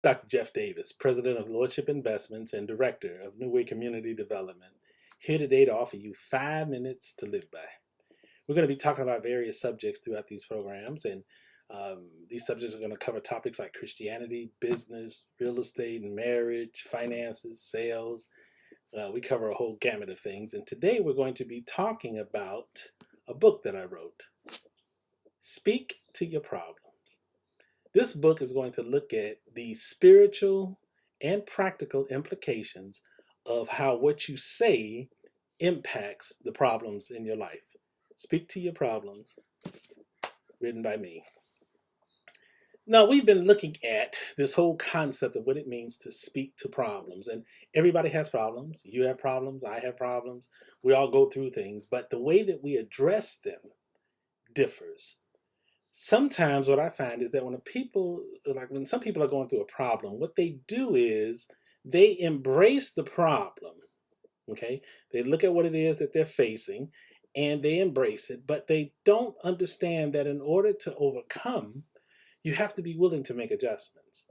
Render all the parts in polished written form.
Dr. Jeff Davis, President of Lordship Investments and Director of New Way Community Development, here today to offer you 5 minutes to live by. We're going to be talking about various subjects throughout these programs, and these subjects are going to cover topics like Christianity, business, real estate, and marriage, finances, sales. We cover a whole gamut of things, and today we're going to be talking about a book that I wrote, Speak to Your Problems. This book is going to look at the spiritual and practical implications of how what you say impacts the problems in your life. Speak to Your Problems, written by me. Now, we've been looking at this whole concept of what it means to speak to problems. And everybody has problems. You have problems. I have problems. We all go through things. But the way that we address them differs. Sometimes what I find is that when some people are going through a problem, what they do is they embrace the problem. Okay? They look at what it is that they're facing and they embrace it, but they don't understand that in order to overcome, you have to be willing to make adjustments.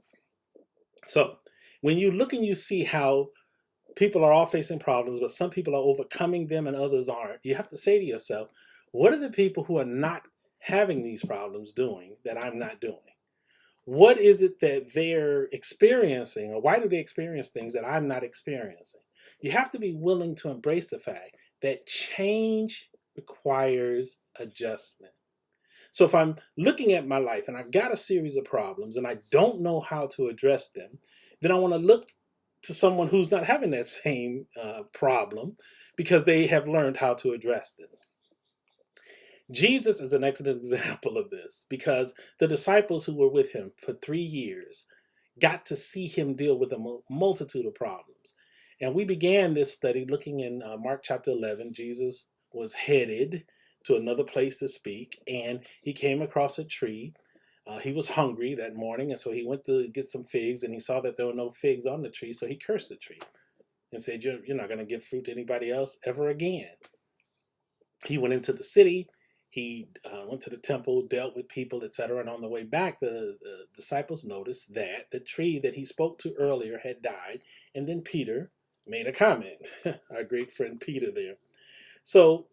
So when you look and you see how people are all facing problems, but some people are overcoming them and others aren't, you have to say to yourself, what are the people who are not having these problems doing that I'm not doing? What is it that they're experiencing, or why do they experience things that I'm not experiencing? You have to be willing to embrace the fact that change requires adjustment. So if I'm looking at my life and I've got a series of problems and I don't know how to address them, then I want to look to someone who's not having that same problem because they have learned how to address them. Jesus is an excellent example of this because the disciples who were with him for 3 years got to see him deal with a multitude of problems. And we began this study looking in Mark chapter 11. Jesus was headed to another place to speak, and he came across a tree. He was hungry that morning, and so he went to get some figs, and he saw that there were no figs on the tree, so he cursed the tree and said, You're not going to give fruit to anybody else ever again. He went into the city. He went to the temple, dealt with people, etc. And on the way back, the disciples noticed that the tree that he spoke to earlier had died. And then Peter made a comment, our great friend Peter there. So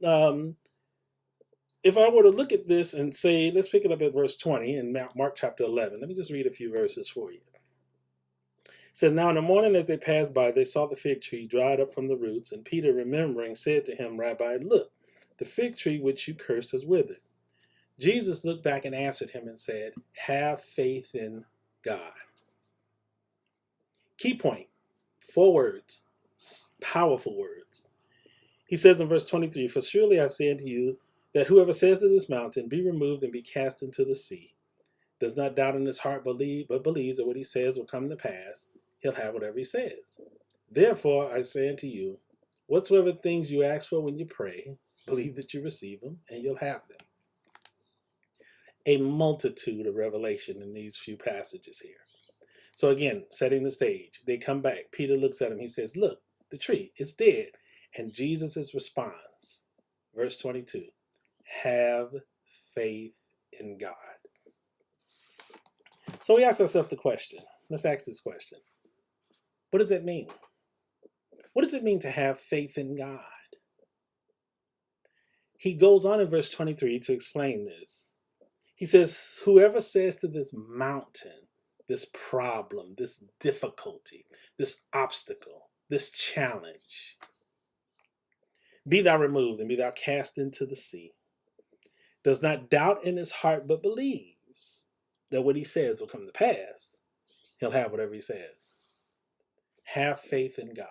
if I were to look at this and say, let's pick it up at verse 20 in Mark chapter 11. Let me just read a few verses for you. It says, Now in the morning as they passed by, they saw the fig tree dried up from the roots. And Peter, remembering, said to him, Rabbi, look, the fig tree which you cursed has withered. Jesus looked back and answered him and said, Have faith in God. Key point, 4 words, powerful words. He says in verse 23, For surely I say unto you, that whoever says to this mountain, Be removed and be cast into the sea, does not doubt in his heart but believes that what he says will come to pass, he'll have whatever he says. Therefore I say unto you, whatsoever things you ask for when you pray, believe that you receive them, and you'll have them. A multitude of revelation in these few passages here. So again, setting the stage, they come back. Peter looks at him. He says, Look, the tree, it's dead. And Jesus' response, verse 22, have faith in God. So we ask ourselves the question. Let's ask this question. What does that mean? What does it mean to have faith in God? He goes on in verse 23 to explain this. He says, Whoever says to this mountain, this problem, this difficulty, this obstacle, this challenge, be thou removed and be thou cast into the sea, does not doubt in his heart but believes that what he says will come to pass, he'll have whatever he says. Have faith in God.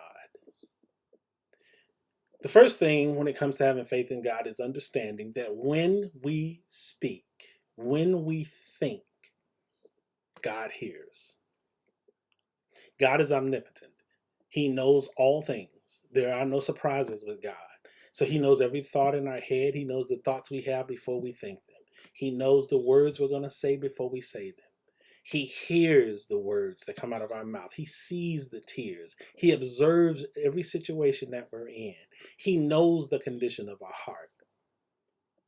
The first thing when it comes to having faith in God is understanding that when we speak, when we think, God hears. God is omnipotent. He knows all things. There are no surprises with God. So he knows every thought in our head. He knows the thoughts we have before we think them. He knows the words we're going to say before we say them. He hears the words that come out of our mouth. He sees the tears. He observes every situation that we're in. He knows the condition of our heart.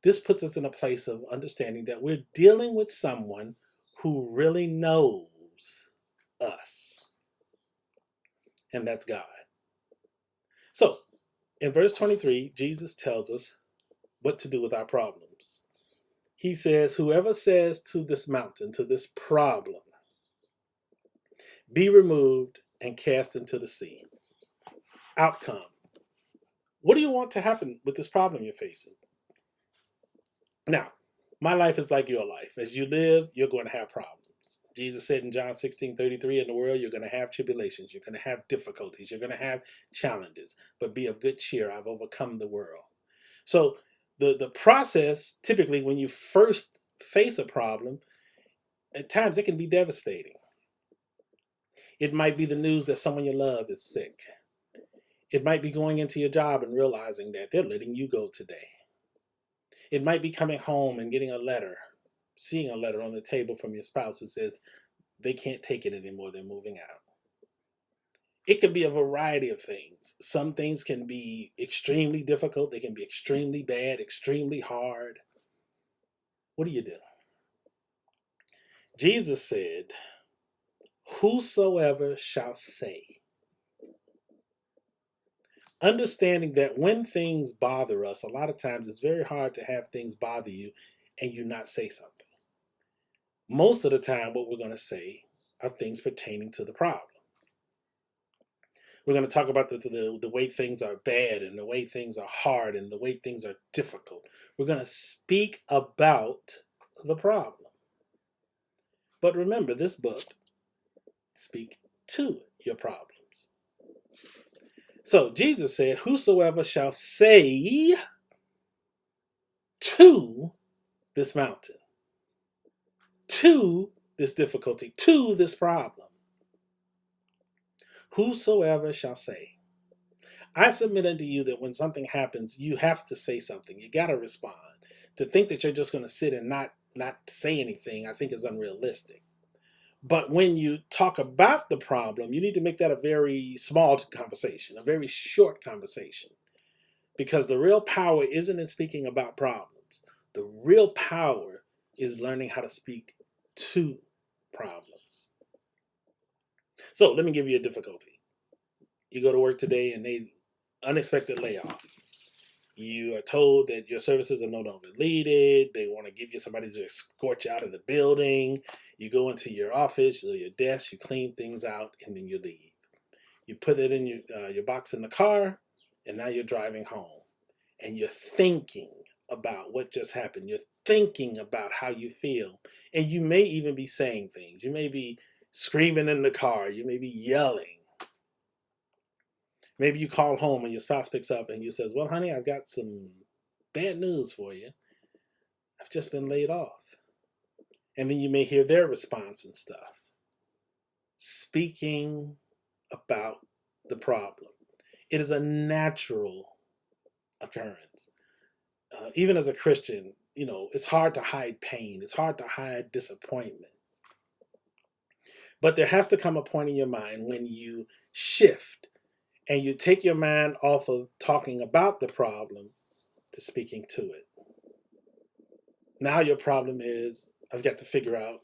This puts us in a place of understanding that we're dealing with someone who really knows us, and that's God. So, in verse 23, Jesus tells us what to do with our problems. He says, whoever says to this mountain, to this problem, be removed and cast into the sea. Outcome. What do you want to happen with this problem you're facing? Now, my life is like your life. As you live, you're going to have problems. Jesus said in John 16:33, in the world, you're going to have tribulations. You're going to have difficulties. You're going to have challenges. But be of good cheer. I've overcome the world. So the process, typically, when you first face a problem, at times it can be devastating. It might be the news that someone you love is sick. It might be going into your job and realizing that they're letting you go today. It might be coming home and getting a letter, seeing a letter on the table from your spouse who says they can't take it anymore, they're moving out. It could be a variety of things. Some things can be extremely difficult, they can be extremely bad, extremely hard. What do you do? Jesus said, whosoever shall say. Understanding that when things bother us, a lot of times it's very hard to have things bother you and you not say something. Most of the time, what we're going to say are things pertaining to the problem. We're going to talk about the way things are bad and the way things are hard and the way things are difficult. We're going to speak about the problem. But remember, this book, speak to your problems. So Jesus said, whosoever shall say to this mountain, to this difficulty, to this problem, whosoever shall say. I submit unto you that when something happens, you have to say something. You got to respond. To think that you're just going to sit and not say anything, I think is unrealistic. But when you talk about the problem, you need to make that a very small conversation, a very short conversation. Because the real power isn't in speaking about problems. The real power is learning how to speak to problems. So let me give you a difficulty. You go to work today and they unexpected layoff. You are told that your services are no longer needed. They want to give you somebody to escort you out of the building. You go into your office or your desk, you clean things out, and then you leave. You put it in your box in the car, and now you're driving home. And you're thinking about what just happened. You're thinking about how you feel. And you may even be saying things. You may be screaming in the car. You may be yelling. Maybe you call home and your spouse picks up and you says, well, honey, I've got some bad news for you. I've just been laid off. And then you may hear their response and stuff. Speaking about the problem. It is a natural occurrence. Even as a Christian, it's hard to hide pain. It's hard to hide disappointment. But there has to come a point in your mind when you shift and you take your mind off of talking about the problem to speaking to it. Now your problem is, I've got to figure out,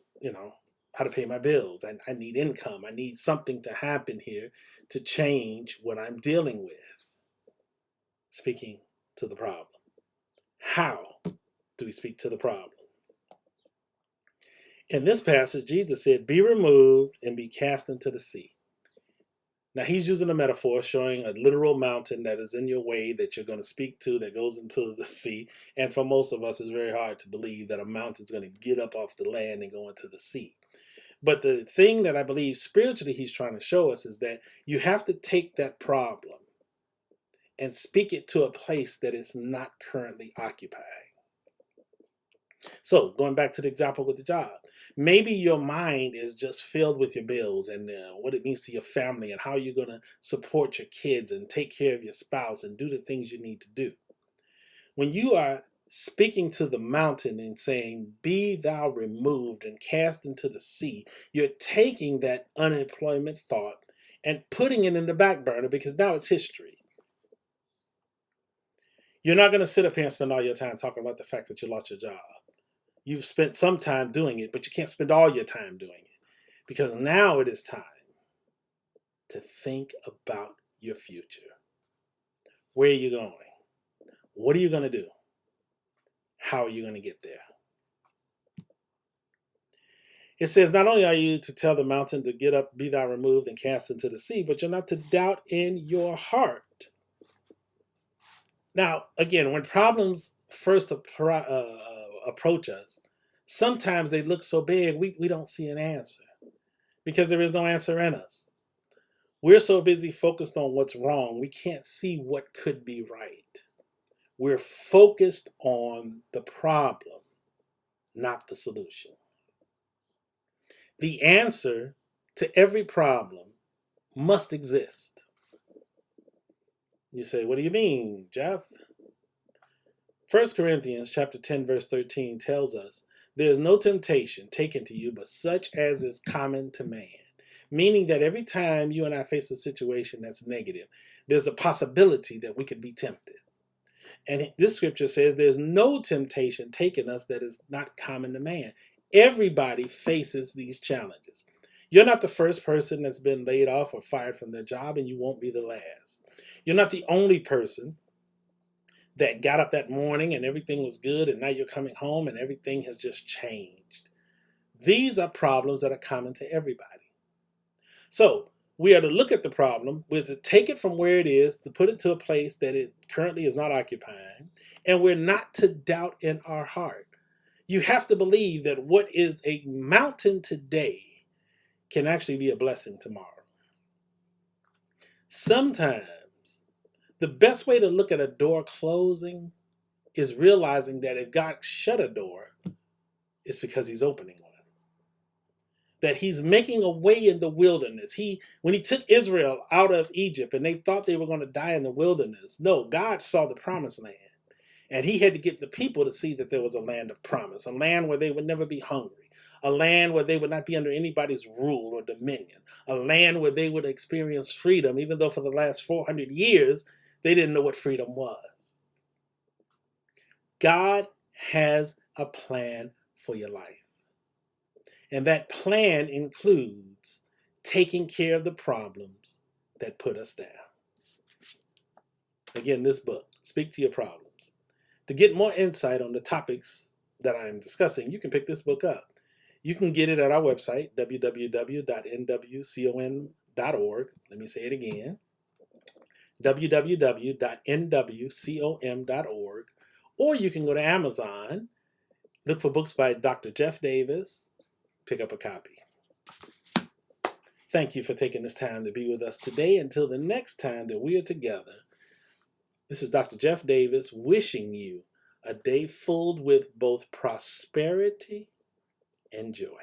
how to pay my bills. I need income. I need something to happen here to change what I'm dealing with. Speaking to the problem. How do we speak to the problem? In this passage, Jesus said, be removed and be cast into the sea. Now, he's using a metaphor showing a literal mountain that is in your way that you're going to speak to that goes into the sea. And for most of us, it's very hard to believe that a mountain's going to get up off the land and go into the sea. But the thing that I believe spiritually he's trying to show us is that you have to take that problem and speak it to a place that is not currently occupied. So going back to the example with the job, maybe your mind is just filled with your bills and what it means to your family and how you're going to support your kids and take care of your spouse and do the things you need to do. When you are speaking to the mountain and saying, be thou removed and cast into the sea, you're taking that unemployment thought and putting it in the back burner because now it's history. You're not going to sit up here and spend all your time talking about the fact that you lost your job. You've spent some time doing it, but you can't spend all your time doing it. Because now it is time to think about your future. Where are you going? What are you going to do? How are you going to get there? It says, not only are you to tell the mountain to get up, be thou removed, and cast into the sea, but you're not to doubt in your heart. Now, again, when problems first approach us, sometimes they look so big we don't see an answer because there is no answer in us. We're so busy focused on what's wrong, we can't see what could be right. We're focused on the problem, not the solution. The answer to every problem must exist. You say, what do you mean, Jeff? 1 Corinthians chapter 10, verse 13 tells us, there is no temptation taken to you but such as is common to man. Meaning that every time you and I face a situation that's negative, there's a possibility that we could be tempted. And this scripture says there's no temptation taken us that is not common to man. Everybody faces these challenges. You're not the first person that's been laid off or fired from their job, and you won't be the last. You're not the only person that got up that morning and everything was good, and now you're coming home and everything has just changed. These are problems that are common to everybody. So we are to look at the problem, we're to take it from where it is, to put it to a place that it currently is not occupying, and we're not to doubt in our heart. You have to believe that what is a mountain today can actually be a blessing tomorrow. Sometimes the best way to look at a door closing is realizing that if God shut a door, it's because he's opening one. That he's making a way in the wilderness. When he took Israel out of Egypt and they thought they were going to die in the wilderness, no, God saw the promised land. And he had to get the people to see that there was a land of promise, a land where they would never be hungry, a land where they would not be under anybody's rule or dominion, a land where they would experience freedom, even though for the last 400 years, they didn't know what freedom was. God has a plan for your life. And that plan includes taking care of the problems that put us down. Again, this book, Speak to Your Problems. To get more insight on the topics that I'm discussing, you can pick this book up. You can get it at our website, www.nwcom.org. Let me say it again, www.nwcom.org. Or you can go to Amazon, look for books by Dr. Jeff Davis, pick up a copy. Thank you for taking this time to be with us today. Until the next time that we are together, this is Dr. Jeff Davis wishing you a day filled with both prosperity and joy.